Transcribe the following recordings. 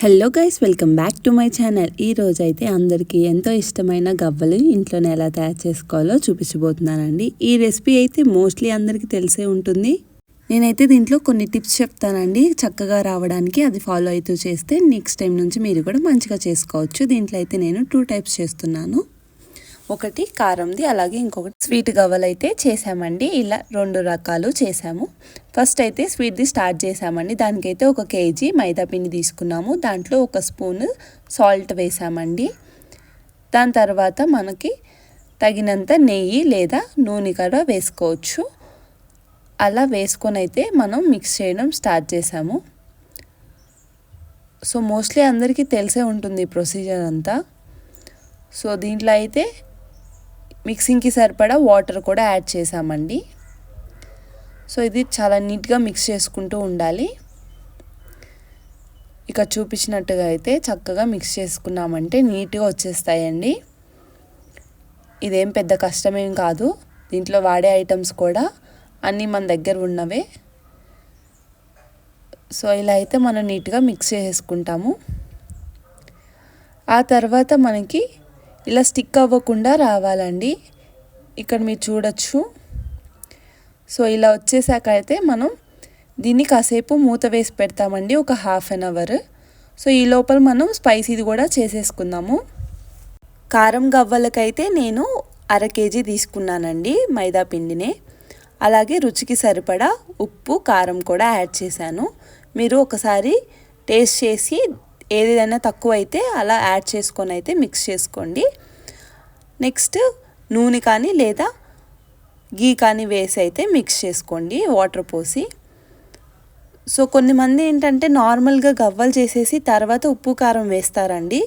Hello guys, welcome back to my channel. ఈ రోజైతే అందరికీ ఎంతో ఇష్టమైన గవ్వలు ఇంట్లోనే ఎలా తయారు చేసుకోవాలో చూపించబోతున్నానండి. ఈ రెసిపీ అయితే మోస్ట్లీ అందరికీ తెలిసే ఉంటుంది. నేనైతే దీంట్లో కొన్ని టిప్స్ చెప్తానండి చక్కగా రావడానికి. అది ఫాలో అవుతూ చేస్తే నెక్స్ట్ టైం నుంచి మీరు కూడా మంచిగా చేసుకోవచ్చు. దీంట్లో అయితే నేను 2 టైప్స్ చేస్తున్నాను. ఒకటి కారంది, అలాగే ఇంకొకటి స్వీట్ గవ్వలు అయితే చేసామండి. ఇలా 2 రకాలు చేసాము. ఫస్ట్ అయితే స్వీట్ది స్టార్ట్ చేసామండి. దానికైతే 1 kg మైదా పిండి తీసుకున్నాము. దాంట్లో 1 స్పూన్ సాల్ట్ వేసామండి. దాని తర్వాత మనకి తగినంత నెయ్యి లేదా నూనె కూడా వేసుకోవచ్చు. అలా వేసుకొని అయితే మనం మిక్స్ చేయడం స్టార్ట్ చేసాము. సో మోస్ట్లీ అందరికీ తెలిసే ఉంటుంది ప్రొసీజర్ అంతా. సో దీంట్లో అయితే మిక్సింగ్కి సరిపడా వాటర్ కూడా యాడ్ చేసామండి. సో ఇది చాలా నీట్గా మిక్స్ చేసుకుంటూ ఉండాలి. ఇక చూపించినట్టుగా అయితే చక్కగా మిక్స్ చేసుకున్నామంటే నీట్గా వచ్చేస్తాయండి. ఇదేం పెద్ద కష్టమేం కాదు. దీంట్లో వాడే ఐటమ్స్ కూడా అన్నీ మన దగ్గర ఉన్నవే. సో ఇలా అయితే మనం నీట్గా మిక్స్ చేసుకుంటాము. ఆ తర్వాత మనకి ఇలా స్టిక్ అవ్వకుండా రావాలండి. ఇక్కడ మీరు చూడొచ్చు. సో ఇలా వచ్చేసాక అయితే మనం దీన్ని కాసేపు మూత వేసి పెడతామండి, ఒక 1/2 అవర్. సో ఈ లోపల మనం స్పైసీది కూడా చేసేసుకుందాము. కారం గవ్వలకైతే నేను 1/2 kg తీసుకున్నానండి మైదా పిండినే. అలాగే రుచికి సరిపడా ఉప్పు, కారం కూడా యాడ్ చేశాను. మీరు ఒకసారి టేస్ట్ చేసి ఏదైనా తక్కువ అయితే అలా యాడ్ చేసుకొని అయితే మిక్స్ చేసుకోండి. నెక్స్ట్ నూనె కానీ లేదా గీ కానీ వేసి అయితే మిక్స్ చేసుకోండి వాటర్ పోసి. సో కొంతమంది ఏంటంటే నార్మల్గా గవ్వలు చేసేసి తర్వాత ఉప్పు కారం వేస్తారండి.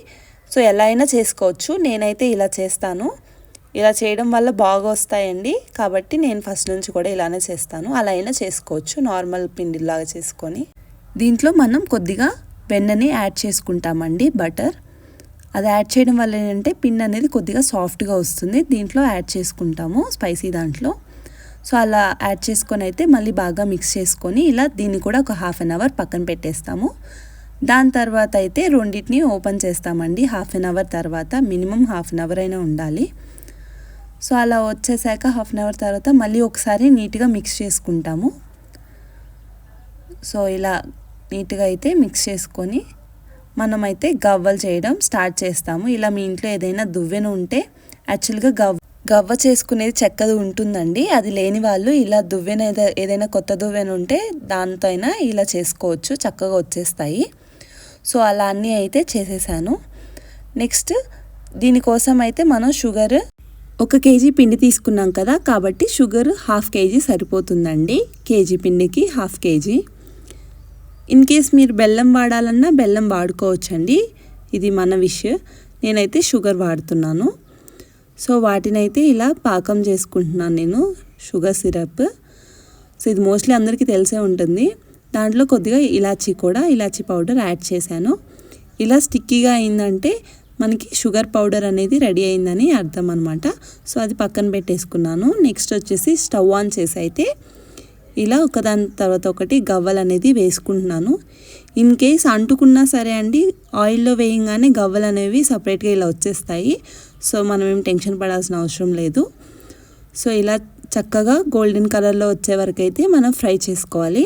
సో ఎలా అయినా చేసుకోవచ్చు. నేనైతే ఇలా చేస్తాను. ఇలా చేయడం వల్ల బాగా వస్తాయండి. కాబట్టి నేను ఫస్ట్ నుంచి కూడా ఇలానే చేస్తాను. అలా అయినా చేసుకోవచ్చు నార్మల్ పిండిలాగా చేసుకొని. దీంట్లో మనం కొద్దిగా వెన్నని యాడ్ చేసుకుంటామండి, బటర్. అది యాడ్ చేయడం వల్ల ఏంటంటే పిండి అనేది కొద్దిగా సాఫ్ట్గా వస్తుంది. దీంట్లో యాడ్ చేసుకుంటాము స్పైసీ దాంట్లో. సో అలా యాడ్ చేసుకొని అయితే మళ్ళీ బాగా మిక్స్ చేసుకొని ఇలా దీన్ని కూడా ఒక 1/2 అవర్ పక్కన పెట్టేస్తాము. దాని తర్వాత అయితే రెండింటిని ఓపెన్ చేస్తామండి. 1/2 అవర్ తర్వాత మినిమం 1/2 అవర్ అయినా ఉండాలి. సో అలా వచ్చేసాక 1/2 అవర్ తర్వాత మళ్ళీ ఒకసారి నీట్గా మిక్స్ చేసుకుంటాము. సో ఇలా నీట్గా అయితే మిక్స్ చేసుకొని మనమైతే గవ్వలు చేయడం స్టార్ట్ చేస్తాము. ఇలా మీ ఇంట్లో ఏదైనా దువ్వెన ఉంటే, యాక్చువల్గా గవ్వ చేసుకునేది చెక్కది ఉంటుందండి. అది లేని వాళ్ళు ఇలా దువ్వెన ఏదైనా కొత్త దువ్వెన ఉంటే దాంతో అయినా ఇలా చేసుకోవచ్చు, చక్కగా వచ్చేస్తాయి. సో అలా అన్నీ అయితే చేసేసాను. నెక్స్ట్ దీనికోసం అయితే మనం షుగర్ 1 kg పిండి తీసుకున్నాం కదా, కాబట్టి షుగర్ 1/2 kg సరిపోతుందండి. కేజీ పిండికి 1/2 kg. ఇన్ కేస్ మీరు బెల్లం వాడాలన్నా బెల్లం వాడుకోవచ్చండి. ఇది మన విష్. నేనైతే షుగర్ వాడుతున్నాను. సో వాటినైతే ఇలా పాకం చేసుకుంటున్నాను నేను, షుగర్ సిరప్. సో ఇది మోస్ట్లీ అందరికీ తెలిసే ఉంటుంది. దాంట్లో కొద్దిగా ఇలాచీ పౌడర్ యాడ్ చేశాను. ఇలా స్టిక్కీగా అయిందంటే మనకి షుగర్ పౌడర్ అనేది రెడీ అయిందని అర్థం అనమాట. సో అది పక్కన పెట్టేసుకున్నాను. నెక్స్ట్ వచ్చేసి స్టవ్ ఆన్ చేసి అయితే ఇలా ఒకదాని తర్వాత ఒకటి గవ్వలు అనేది వేసుకుంటున్నాను. ఇన్ కేస్ అంటుకున్నా సరే అండి, ఆయిల్లో వేయంగానే గవ్వలు అనేవి సపరేట్గా ఇలా వచ్చేస్తాయి. సో మనం ఏం టెన్షన్ పడాల్సిన అవసరం లేదు. సో ఇలా చక్కగా గోల్డెన్ కలర్లో వచ్చే వరకు అయితే మనం ఫ్రై చేసుకోవాలి.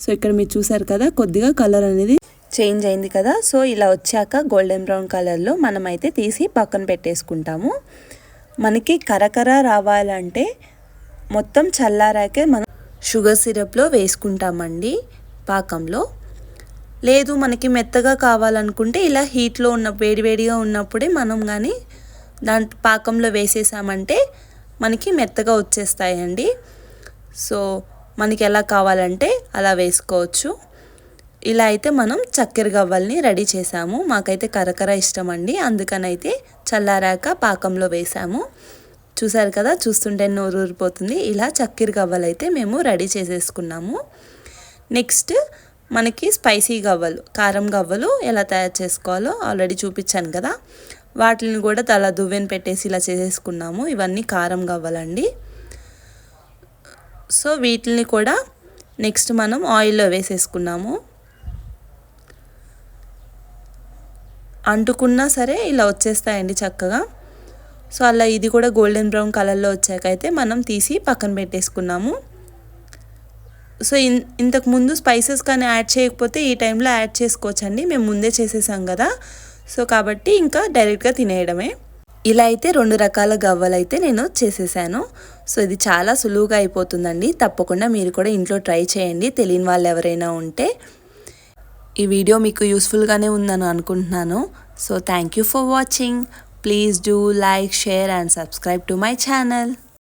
సో ఇక్కడ మీరు చూసారు కదా, కొద్దిగా కలర్ అనేది చేంజ్ అయింది కదా. సో ఇలా వచ్చాక గోల్డెన్ బ్రౌన్ కలర్లో మనమైతే తీసి పక్కన పెట్టేసుకుంటాము. మనకి కరకర రావాలంటే మొత్తం చల్లారాకే మనం షుగర్ సిరప్లో వేసుకుంటామండి పాకంలో. లేదు మనకి మెత్తగా కావాలనుకుంటే ఇలా హీట్లో వేడివేడిగా ఉన్నప్పుడే మనం కానీ పాకంలో వేసేసామంటే మనకి మెత్తగా వచ్చేస్తాయండి. సో మనకి ఎలా కావాలంటే అలా వేసుకోవచ్చు. ఇలా అయితే మనం చక్కెర గవ్వల్ని రెడీ చేసాము. మాకైతే కరకర ఇష్టం అండి, అందుకనైతే చల్లారాక పాకంలో వేసాము. చూసారు కదా, చూస్తుంటే నోరు ఊరిపోతుంది. ఇలా చక్కెర గవ్వలు అయితే మేము రెడీ చేసేసుకున్నాము. నెక్స్ట్ మనకి స్పైసీ గవ్వలు, కారం గవ్వలు ఎలా తయారు చేసుకోవాలో ఆల్రెడీ చూపించాను కదా. వాటిని కూడా తల దువ్వెన పెట్టేసి ఇలా చేసేసుకున్నాము. ఇవన్నీ కారం గవ్వలండి. సో వీటిని కూడా నెక్స్ట్ మనం ఆయిల్లో వేసేసుకున్నాము. అంటుకున్నా సరే ఇలా వచ్చేస్తాయండి చక్కగా. సో అలా ఇది కూడా గోల్డెన్ బ్రౌన్ కలర్లో వచ్చాకైతే మనం తీసి పక్కన పెట్టేసుకున్నాము. సో ఇంతకు ముందు స్పైసెస్ కానీ యాడ్ చేయకపోతే ఈ టైంలో యాడ్ చేసుకోవచ్చండి, మేము ముందే చేసేసాం కదా. సో కాబట్టి ఇంకా డైరెక్ట్గా తినేయడమే. ఇలా అయితే 2 రకాల గవ్వలు అయితే నేను చేసేసాను. సో ఇది చాలా సులువుగా అయిపోతుందండి. తప్పకుండా మీరు కూడా ఇంట్లో ట్రై చేయండి, తెలియని వాళ్ళు ఎవరైనా ఉంటే. ఈ వీడియో మీకు యూస్ఫుల్గానే ఉందని అనుకుంటున్నాను. So thank you for watching. Please do like, share and subscribe to my channel.